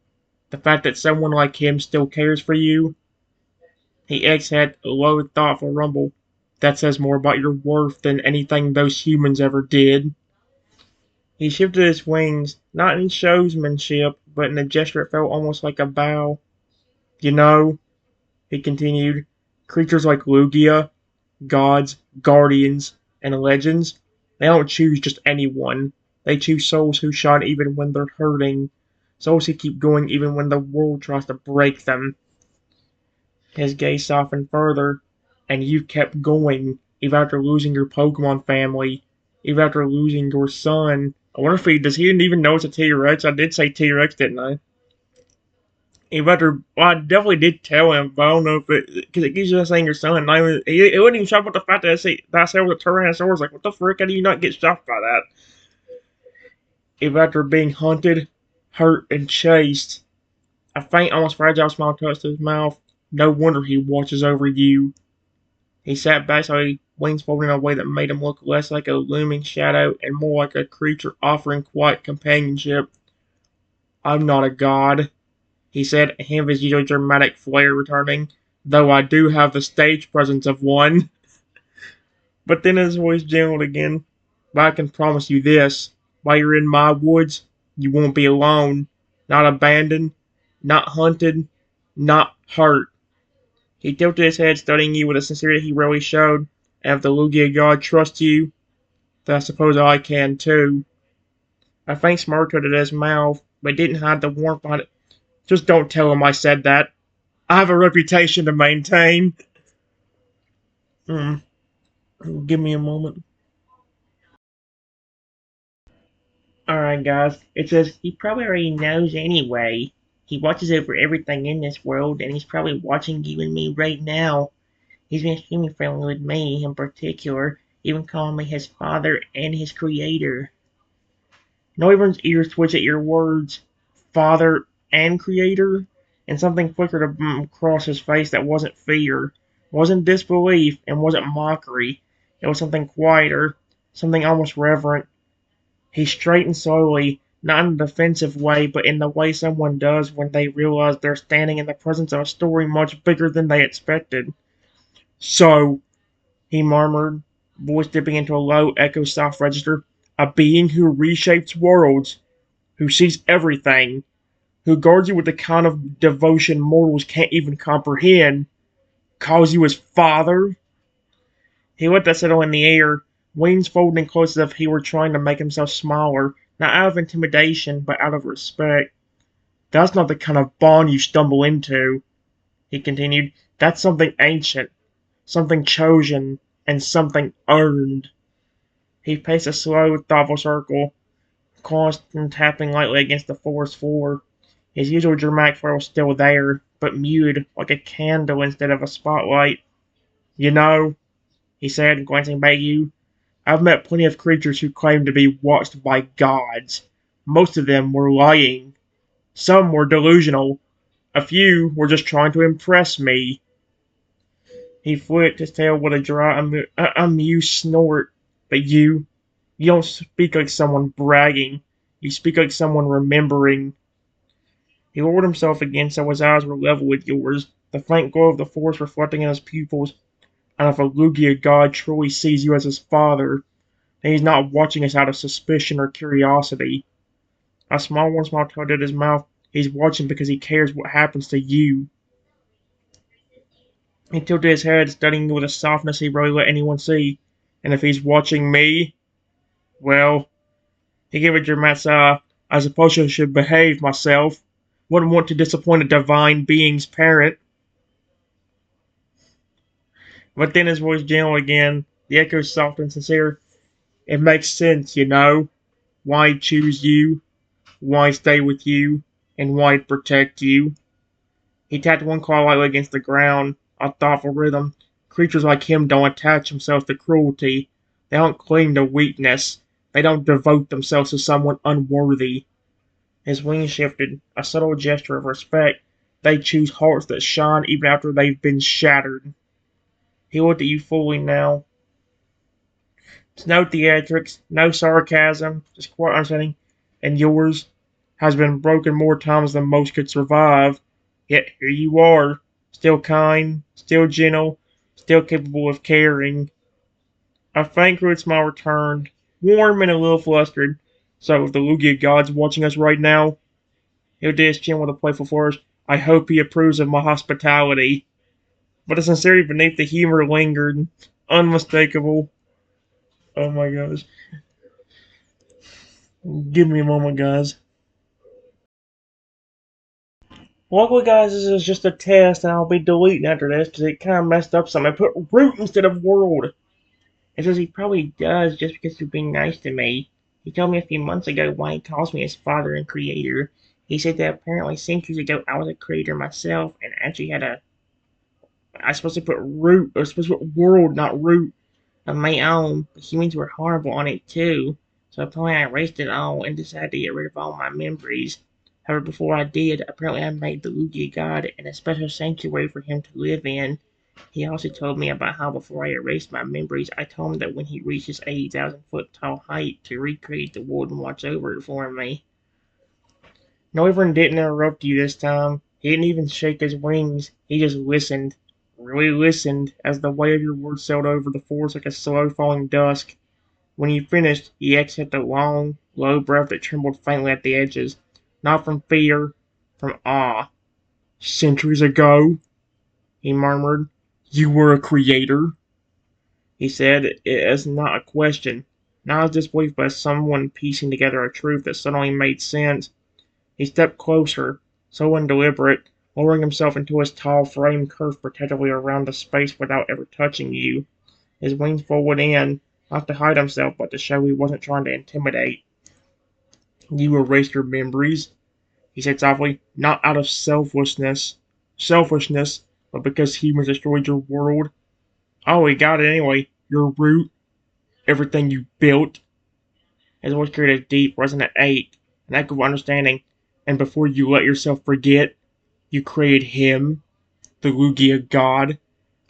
the fact that someone like him still cares for you." He exhaled a low, thoughtful rumble. "That says more about your worth than anything those humans ever did." He shifted his wings, not in showsmanship, but in a gesture that felt almost like a bow. "You know," he continued, "creatures like Lugia, gods, guardians, and legends, they don't choose just anyone. They choose souls who shine even when they're hurting. Souls who keep going even when the world tries to break them." His gaze softened further. "And you've kept going, even after losing your Pokemon family, even after losing your son." I wonder if does he even know it's a T-Rex? I did say T-Rex, didn't I? Even after, well, I definitely did tell him, but I don't know if because it keeps just saying your son, and it wasn't even shocked about the fact that I said it was a Tyrannosaurus. Like, what the frick? How do you not get shocked by that? Even after being hunted, hurt, and chased. A faint, almost fragile smile touched his mouth. "No wonder he watches over you." He sat back, so wings folded in a way that made him look less like a looming shadow and more like a creature offering quiet companionship. "I'm not a god," he said, a hint of his usual dramatic flair returning, "though I do have the stage presence of one." But then his voice gentled again. "But I can promise you this, while you're in my woods, you won't be alone. Not abandoned, not hunted, not hurt." He tilted his head, studying you with a sincerity he rarely showed. "And if the Lugia God trusts you, then I suppose I can too." A faint smirk twisted his mouth, but it didn't hide the warmth behind it. "Just don't tell him I said that. I have a reputation to maintain." Hmm. Give me a moment. Alright, guys. It says he probably already knows anyway. He watches over everything in this world, and he's probably watching you and me right now. He's been extremely friendly with me in particular, even calling me his father and his creator. Noivern's ears twitched at your words, "father and creator," and something flickered across his face that wasn't fear, wasn't disbelief, and wasn't mockery. It was something quieter, something almost reverent. He straightened slowly, not in a defensive way, but in the way someone does when they realize they're standing in the presence of a story much bigger than they expected. So, he murmured, voice dipping into a low, echo soft register, a being who reshapes worlds, who sees everything, who guards you with the kind of devotion mortals can't even comprehend, calls you his father. He let that settle in the air, wings folding close as if he were trying to make himself smaller, not out of intimidation, but out of respect. That's not the kind of bond you stumble into, he continued. That's something ancient, something chosen, and something earned. He paced a slow, thoughtful circle, constant tapping lightly against the forest floor. His usual dramatic flow was still there, but muted, like a candle instead of a spotlight. You know, he said, glancing back at you, I've met plenty of creatures who claimed to be watched by gods. Most of them were lying. Some were delusional. A few were just trying to impress me. He flicked his tail with a dry, amused snort. But you don't speak like someone bragging. You speak like someone remembering. He lowered himself again so his eyes were level with yours, the faint glow of the force reflecting in his pupils. And if a Lugia god truly sees you as his father, then he's not watching us out of suspicion or curiosity. A small one smile tugged at his mouth. He's watching because he cares what happens to you. He tilted his head, studying you with a softness he rarely let anyone see. And if he's watching me, well, he gave a dramatic sigh. I suppose I should behave myself. Wouldn't want to disappoint a divine being's parent. But then his voice gentle again, the echo soft and sincere. It makes sense, you know. Why choose you, why stay with you, and why protect you. He tapped one claw lightly against the ground, a thoughtful rhythm. Creatures like him don't attach themselves to cruelty. They don't cling to weakness. They don't devote themselves to someone unworthy. His wings shifted, a subtle gesture of respect. They choose hearts that shine even after they've been shattered. He looked at you fully now. It's no theatrics, no sarcasm, just quiet understanding. And yours has been broken more times than most could survive. Yet here you are, still kind, still gentle, still capable of caring. A faint crude smile returned, warm and a little flustered. So if the Lugia god's watching us right now, he did his chin with a playful flourish. I hope he approves of my hospitality. But the sincerity beneath the humor lingered, unmistakable. Oh my gosh. Give me a moment, guys. Luckily, guys, this is just a test, and I'll be deleting after this because it kind of messed up something. I put root instead of world. It says he probably does just because he's being nice to me. He told me a few months ago why he calls me his father and creator. He said that apparently centuries ago I was a creator myself and actually had a. I was supposed to put root, or supposed to put world, not root, of my own, but humans were horrible on it too. So apparently I erased it all and decided to get rid of all my memories. However, before I did, apparently I made the Lugia God and a special sanctuary for him to live in. He also told me about how before I erased my memories, I told him that when he reaches 80,000 foot tall height to recreate the world and watch over it for me. Noivern didn't interrupt you this time. He didn't even shake his wings. He just listened. Really listened as the weight of your words sailed over the forest like a slow falling dusk. When he finished, he exhaled a long, low breath that trembled faintly at the edges. Not from fear, from awe. Centuries ago, he murmured, you were a creator? He said it as not a question, not as disbelief, but as someone piecing together a truth that suddenly made sense. He stepped closer, so undeliberate, lowering himself until his tall frame curved protectively around the space without ever touching you. His wings folded in, not to hide himself, but to show he wasn't trying to intimidate. You erased your memories, he said softly, not out of selfishness, but because humans destroyed your world. Oh, he got it anyway. Your root, everything you built. His voice carried a deep, resonant ache, an echo of understanding. And before you let yourself forget, you created him, the Lugia god,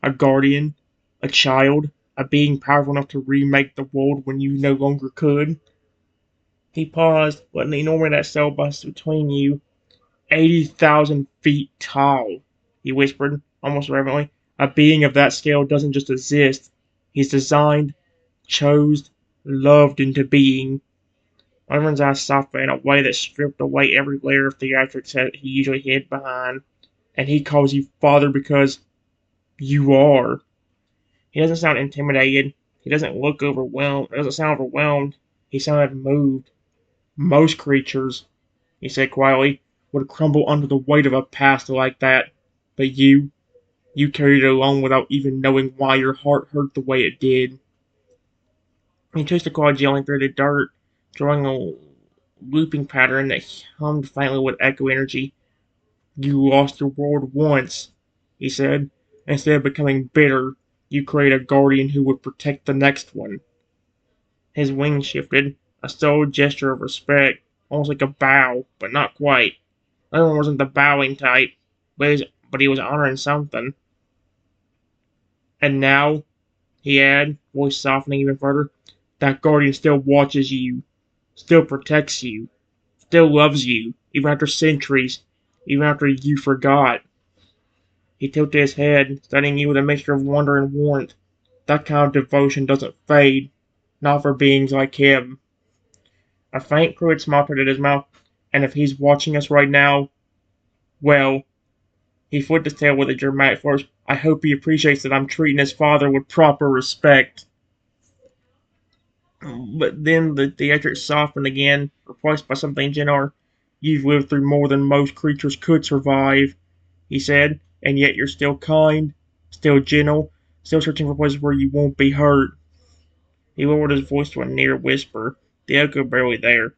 a guardian, a child, a being powerful enough to remake the world when you no longer could. He paused, letting the enormity of that cell bust between you. 80,000 feet tall, he whispered, almost reverently. A being of that scale doesn't just exist. He's designed, chose, loved into being. Noivern's eyes softened in a way that stripped away every layer of theatrics that he usually hid behind. And he calls you father because you are. He doesn't sound intimidated. He doesn't look overwhelmed. He doesn't sound overwhelmed. He sounded moved. Most creatures, he said quietly, would crumble under the weight of a past like that. But you carried it along without even knowing why your heart hurt the way it did. He traced the car gelling through the dirt, drawing a looping pattern that hummed faintly with echo energy. You lost your world once, he said. Instead of becoming bitter, you created a guardian who would protect the next one. His wings shifted, a subtle gesture of respect, almost like a bow, but not quite. Noivern wasn't the bowing type, but he was honoring something. And now, he added, voice softening even further, that guardian still watches you, still protects you, still loves you, even after centuries, even after you forgot. He tilted his head, studying you with a mixture of wonder and warmth. That kind of devotion doesn't fade, not for beings like him. A faint, crude smile turned his mouth, and if he's watching us right now, well, he flipped his tail with a dramatic flourish. I hope he appreciates that I'm treating his father with proper respect. But then the theatrics softened again, replaced by something gentler. You've lived through more than most creatures could survive, he said, and yet you're still kind, still gentle, still searching for places where you won't be hurt. He lowered his voice to a near whisper, the echo barely there.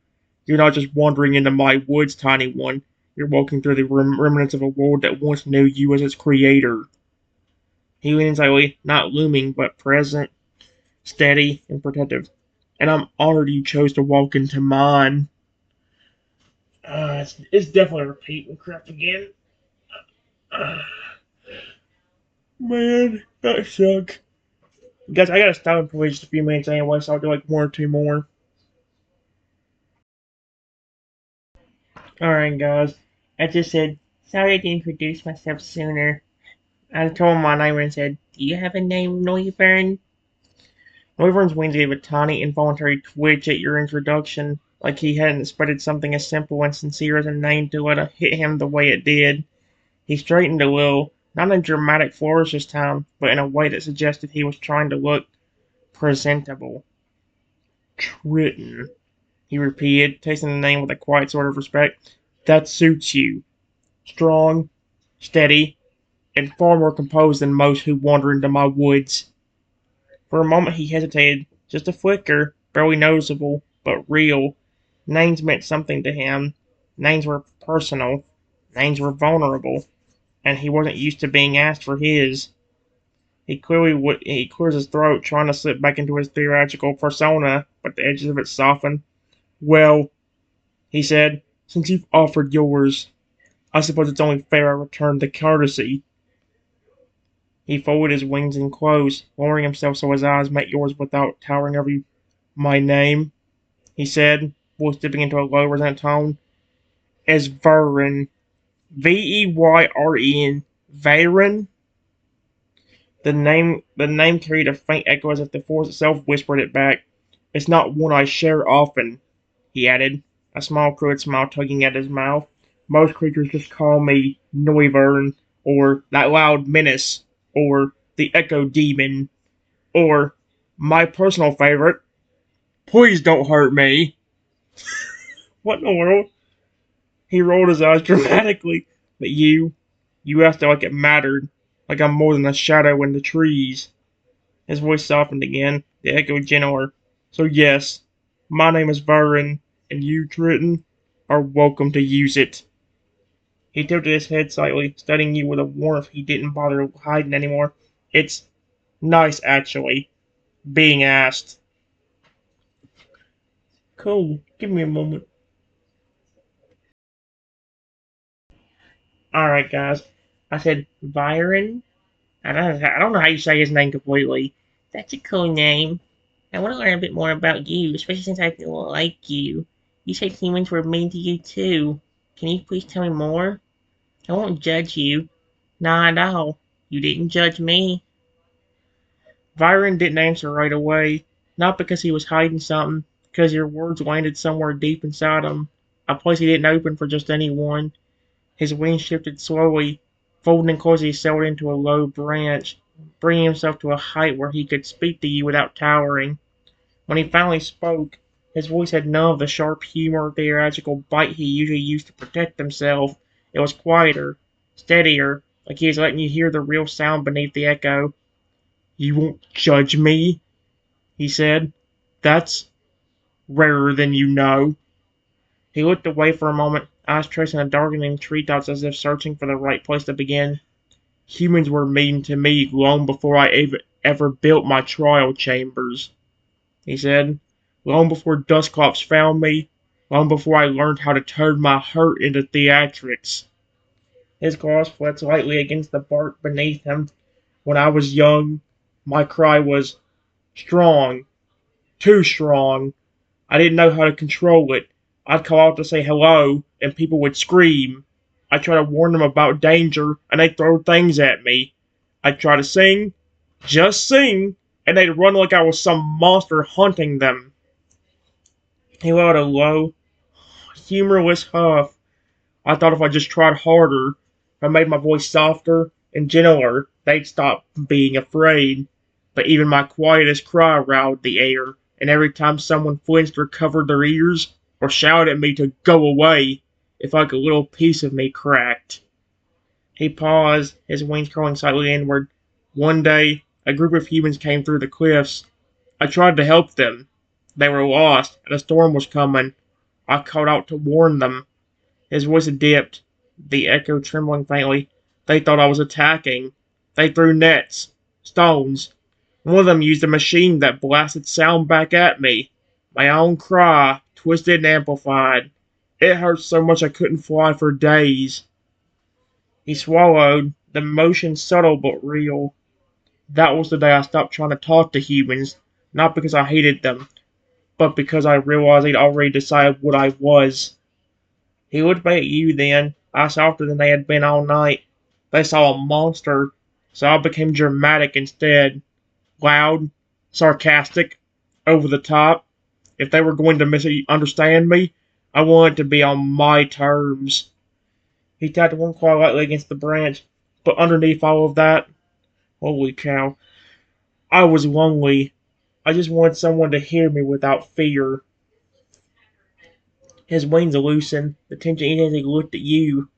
You're not just wandering into my woods, tiny one. You're walking through the remnants of a world that once knew you as its creator. He leaned slightly, not looming, but present, steady, and protective. And I'm honored you chose to walk into mine. It's definitely repeating crap again. Man, that sucks. Guys, I gotta stop for just a few minutes anyway, so I'll do like one or two more. Alright, guys. I just said, sorry I didn't introduce myself sooner. I told him my name and said, do you have a name, Noivern? Noivern's wings gave a tiny, involuntary twitch at your introduction, like he hadn't expected something as simple and sincere as a name to let it hit him the way it did. He straightened a little, not in a dramatic flourish this time, but in a way that suggested he was trying to look presentable. Triton, he repeated, tasting the name with a quiet sort of respect. That suits you. Strong, steady, and far more composed than most who wander into my woods. For a moment he hesitated, just a flicker, barely noticeable, but real. Names meant something to him. Names were personal. Names were vulnerable. And he wasn't used to being asked for his. He clears his throat, trying to slip back into his theatrical persona, but the edges of it softened. Well, he said, since you've offered yours, I suppose it's only fair I return the courtesy. He folded his wings in close, lowering himself so his eyes met yours without towering over you. My name, he said, voice dipping into a low, resonant tone, is Veyren. Veyren. Veyren? The name carried a faint echo as if the force itself whispered it back. It's not one I share often, he added, a small crude smile tugging at his mouth. Most creatures just call me Noivern, or that loud menace, or the Echo Demon, or my personal favorite, please don't hurt me. What in the world? He rolled his eyes dramatically. But you asked it like it mattered, like I'm more than a shadow in the trees. His voice softened again, the echo gentler. So yes, my name is Veyren, and you, Triton, are welcome to use it. He tilted his head slightly, studying you with a warmth he didn't bother hiding anymore. It's nice, actually, being asked. Cool. Give me a moment. Alright, guys. I said Byron. I don't know how you say his name completely. That's a cool name. I want to learn a bit more about you, especially since I feel like you. You said humans were mean to you too. Can you please tell me more? I won't judge you. Not at all. You didn't judge me. Byron didn't answer right away, not because he was hiding something, because your words landed somewhere deep inside him, a place he didn't open for just anyone. His wings shifted slowly, folding close as he settled into a low branch, bringing himself to a height where he could speak to you without towering. When he finally spoke, his voice had none of the sharp humor or theatrical bite he usually used to protect himself. It was quieter, steadier, like he was letting you hear the real sound beneath the echo. "You won't judge me," he said. "That's rarer than you know." He looked away for a moment, eyes tracing the darkening treetops as if searching for the right place to begin. "Humans were mean to me long before I ever built my trial chambers," he said. "Long before Dusclops found me. Long before I learned how to turn my hurt into theatrics." His claws flexed lightly against the bark beneath him. "When I was young, my cry was strong. Too strong. I didn't know how to control it. I'd call out to say hello, and people would scream. I'd try to warn them about danger, and they'd throw things at me. I'd try to sing, just sing, and they'd run like I was some monster hunting them." He let out a low, humorless huff. "I thought if I just tried harder, if I made my voice softer and gentler, they'd stop being afraid. But even my quietest cry riled the air, and every time someone flinched or covered their ears, or shouted at me to go away, it felt like a little piece of me cracked." He paused, his wings curling slightly inward. "One day, a group of humans came through the cliffs. I tried to help them. They were lost, and a storm was coming. I called out to warn them." His voice dipped, the echo trembling faintly. "They thought I was attacking. They threw nets, stones. One of them used a machine that blasted sound back at me. My own cry, twisted and amplified. It hurt so much I couldn't fly for days." He swallowed, the motion subtle but real. "That was the day I stopped trying to talk to humans, not because I hated them, but because I realized they'd already decided what I was." He looked back at you then, eyes softer than they had been all night. "They saw a monster, so I became dramatic instead. Loud, sarcastic, over the top. If they were going to misunderstand me, I wanted it to be on my terms." He tapped one claw lightly against the branch. "But underneath all of that, holy cow, I was lonely. I just wanted someone to hear me without fear." His wings loosened, the tension eased as he looked at you,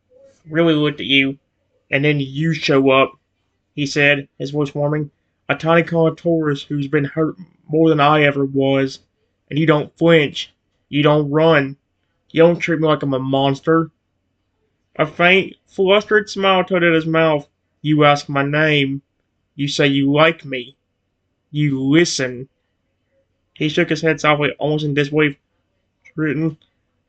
really looked at you. "And then you show up," he said, his voice warming. "A tiny Carnotaurus who's been hurt more than I ever was. And you don't flinch. You don't run. You don't treat me like I'm a monster." A faint, flustered smile toyed at his mouth. "You ask my name. You say you like me. You listen." He shook his head softly, almost in disbelief. "Triton,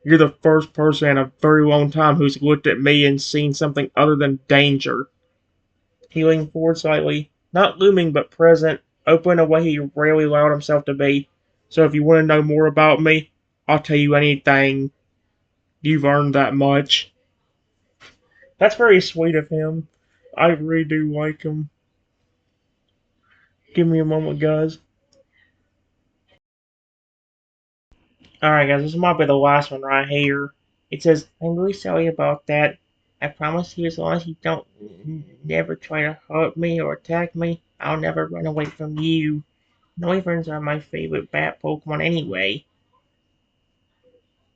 you're the first person in a very long time who's looked at me and seen something other than danger." He leaned forward slightly, not looming but present, open in a way he rarely allowed himself to be. "So if you want to know more about me, I'll tell you anything. You've earned that much." That's very sweet of him. I really do like him. Give me a moment, guys. Alright, guys, this might be the last one right here. It says, "I'm really sorry about that. I promise you, as long as you don't never try to hurt me or attack me, I'll never run away from you. Noiverns are my favorite bat Pokemon anyway.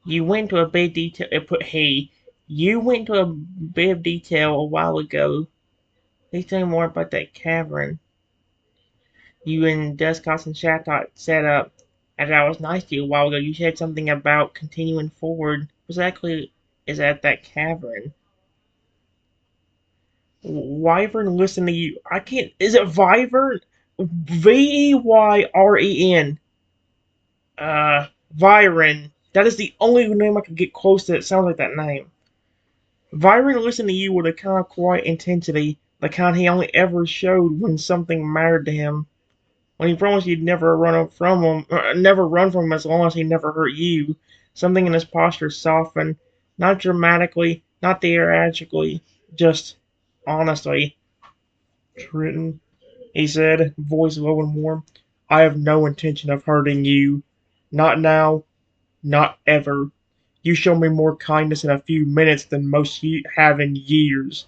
You went to a bit detail. Hey, you went to a bit of detail a while ago. Please tell me more about that cavern you and Duscos and Chatot set up. As I was nice to you a while ago, you said something about continuing forward. What exactly is at that cavern?" Wyvern, listen to you. I can't. Is it Vyvern? Veyren. Vyron. That is the only name I could get close to that sounds like that name. Vyron listened to you with a kind of quiet intensity, the kind he only ever showed when something mattered to him. When he promised he'd never run from him as long as he never hurt you. Something in his posture softened, not dramatically, not theatrically, just honestly. Trenton, he said, voice low and warm, I have no intention of hurting you. Not now, not ever. You show me more kindness in a few minutes than most have in years.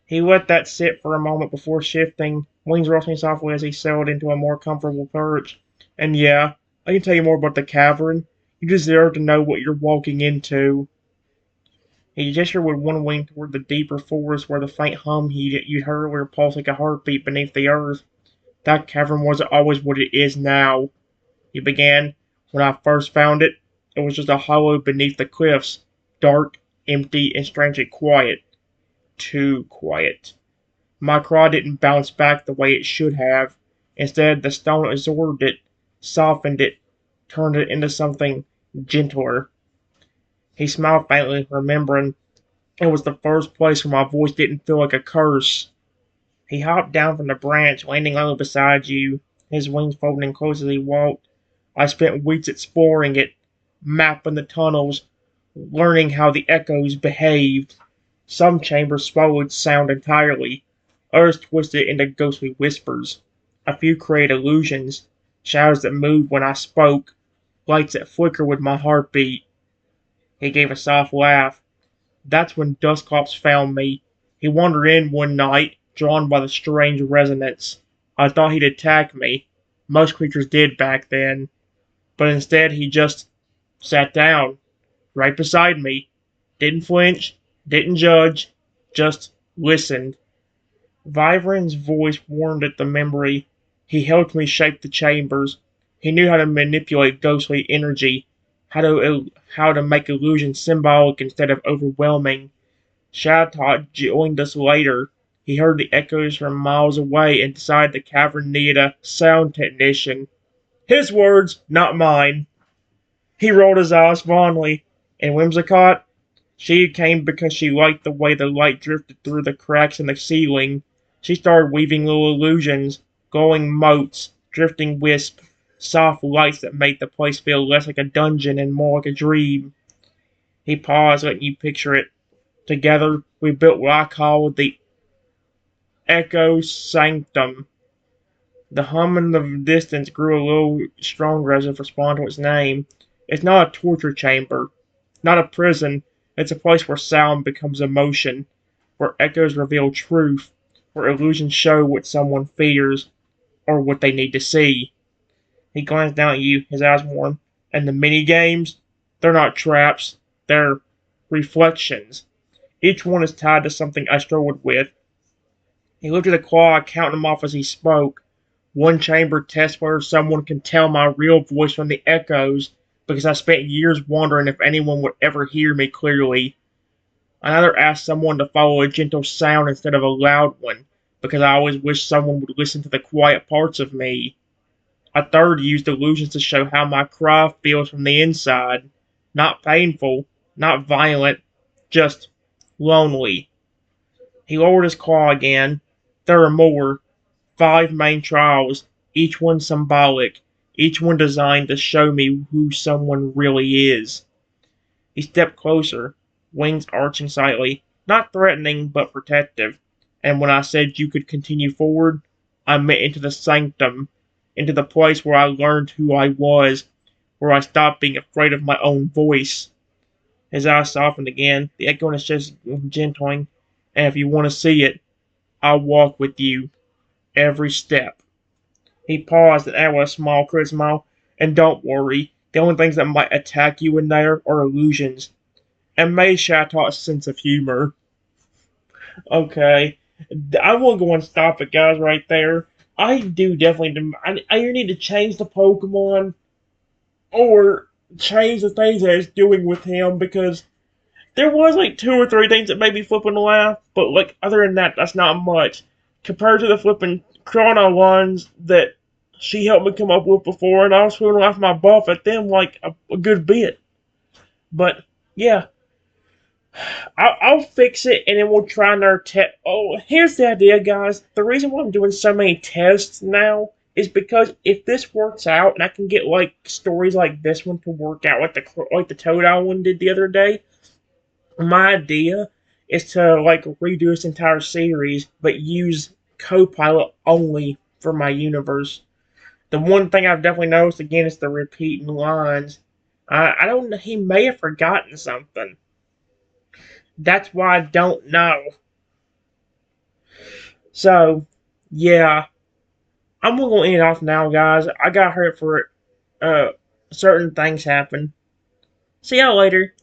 He let that sit for a moment before shifting, wings rustling softly as he settled into a more comfortable perch. And yeah, I can tell you more about the cavern. You deserve to know what you're walking into. He gestured with one wing toward the deeper forest where the faint hum you'd heard earlier pulsed like a heartbeat beneath the earth. That cavern wasn't always what it is now, he began. When I first found it, it was just a hollow beneath the cliffs, dark, empty, and strangely quiet. Too quiet. My cry didn't bounce back the way it should have. Instead, the stone absorbed it, softened it, turned it into something gentler. He smiled faintly, remembering it was the first place where my voice didn't feel like a curse. He hopped down from the branch, landing level beside you, his wings folding close as he walked. I spent weeks exploring it, mapping the tunnels, learning how the echoes behaved. Some chambers swallowed sound entirely, others twisted into ghostly whispers. A few created illusions, shadows that moved when I spoke, lights that flickered with my heartbeat. He gave a soft laugh. That's when Dusclops found me. He wandered in one night, drawn by the strange resonance. I thought he'd attack me. Most creatures did back then. But instead he just sat down, right beside me. Didn't flinch, didn't judge, just listened. Vyverin's voice warmed at the memory. He helped me shape the chambers. He knew how to manipulate ghostly energy, how to make illusions symbolic instead of overwhelming. Shattot joined us later. He heard the echoes from miles away and decided the cavern needed a sound technician. His words, not mine. He rolled his eyes fondly. And Whimsicott? She came because she liked the way the light drifted through the cracks in the ceiling. She started weaving little illusions, glowing motes, drifting wisps, soft lights that made the place feel less like a dungeon and more like a dream. He paused, letting you picture it. Together, we built what I call the Echo Sanctum. The hum in the distance grew a little stronger as if responding to its name. It's not a torture chamber, not a prison. It's a place where sound becomes emotion, where echoes reveal truth, where illusions show what someone fears, or what they need to see. He glanced down at you, his eyes warm. And the mini games? They're not traps. They're reflections. Each one is tied to something I struggled with. He looked at the claw, counting them off as he spoke. One chamber tests whether someone can tell my real voice from the echoes, because I spent years wondering if anyone would ever hear me clearly. Another asks someone to follow a gentle sound instead of a loud one, because I always wished someone would listen to the quiet parts of me. A third used illusions to show how my cry feels from the inside. Not painful, not violent, just lonely. He lowered his claw again. There are more. 5 main trials, each one symbolic, each one designed to show me who someone really is. He stepped closer, wings arching slightly, not threatening but protective. And when I said you could continue forward, I meant into the sanctum, into the place where I learned who I was, where I stopped being afraid of my own voice. His eyes softened again, the echo in his chest gentling. And if you want to see it, I'll walk with you, every step. He paused and added with a small, crisp smile. And don't worry, the only things that might attack you in there are illusions. And May Shatot's sense of humor. Okay. I will go and stop it, guys, right there. I do definitely. I either need to change the Pokemon or change the things that it's doing with him because there was like 2 or 3 things that made me flip and laugh, but like other than that, that's not much compared to the flipping chrono ones that she helped me come up with before, and I was flipping off my buff at them like a good bit. But yeah, I'll fix it, and then we'll try another test. Oh, here's the idea, guys. The reason why I'm doing so many tests now is because if this works out and I can get like stories like this one to work out, like the Toad Owl one did the other day, my idea is to like redo this entire series, but use CoPilot only for my universe. The one thing I've definitely noticed again is the repeating lines. I don't know. He may have forgotten something. That's why I don't know. So, yeah, I'm gonna end it off now, guys. I got hurt for certain things happen. See y'all later.